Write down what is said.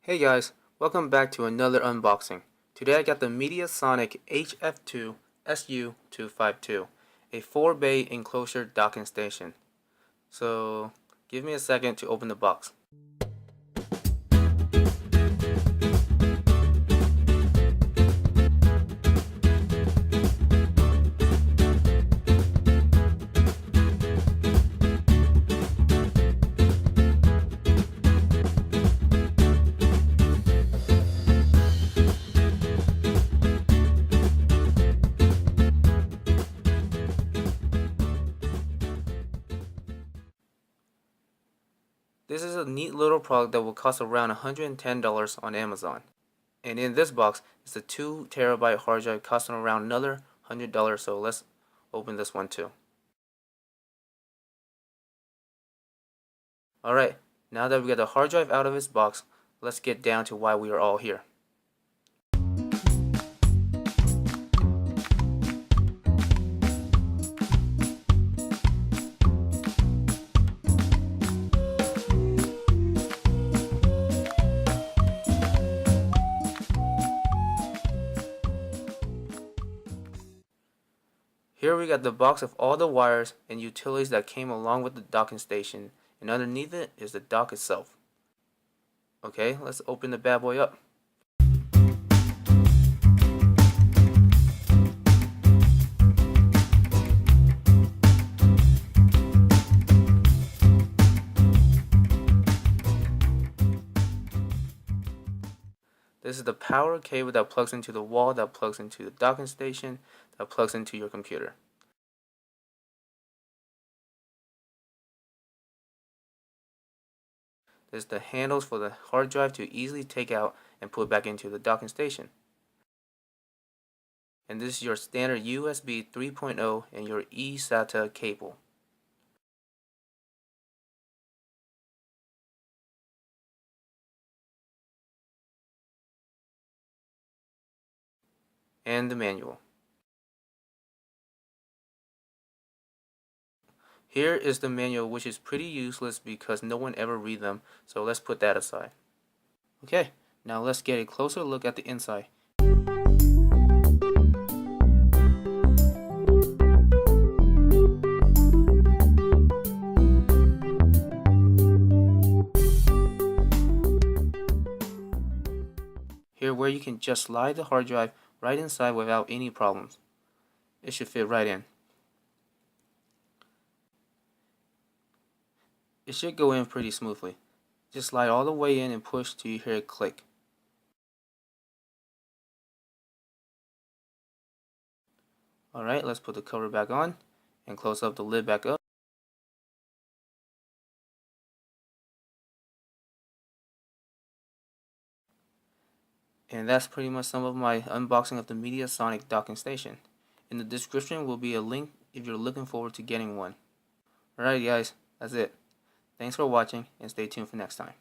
Hey guys, welcome back to another unboxing. Today I got the Mediasonic HF2 SU252, a 4-bay enclosure docking station. So give me a second to open the box. This is a neat little product that will cost around $110 on Amazon. And in this box is a 2TB hard drive costing around another $100, so let's open this one too. Alright, now that we got the hard drive out of its box, let's get down to why we are all here. Here we got the box of all the wires and utilities that came along with the docking station, and underneath it is the dock itself. Okay, let's open the bad boy up. This is the power cable that plugs into the wall, that plugs into the docking station, that plugs into your computer. This is the handles for the hard drive to easily take out and put back into the docking station. And this is your standard USB 3.0 and your eSATA cable. And the manual. Here is the manual, which is pretty useless because no one ever read them, so let's put that aside. Okay, now let's get a closer look at the inside. Here where you can just slide the hard drive right inside without any problems. It should fit right in. It should go in pretty smoothly. Just slide all the way in and push till you hear it click. Alright, let's put the cover back on and close up the lid back up. And that's pretty much some of my unboxing of the Mediasonic docking station. In the description will be a link if you're looking forward to getting one. Alright guys, that's it. Thanks for watching and stay tuned for next time.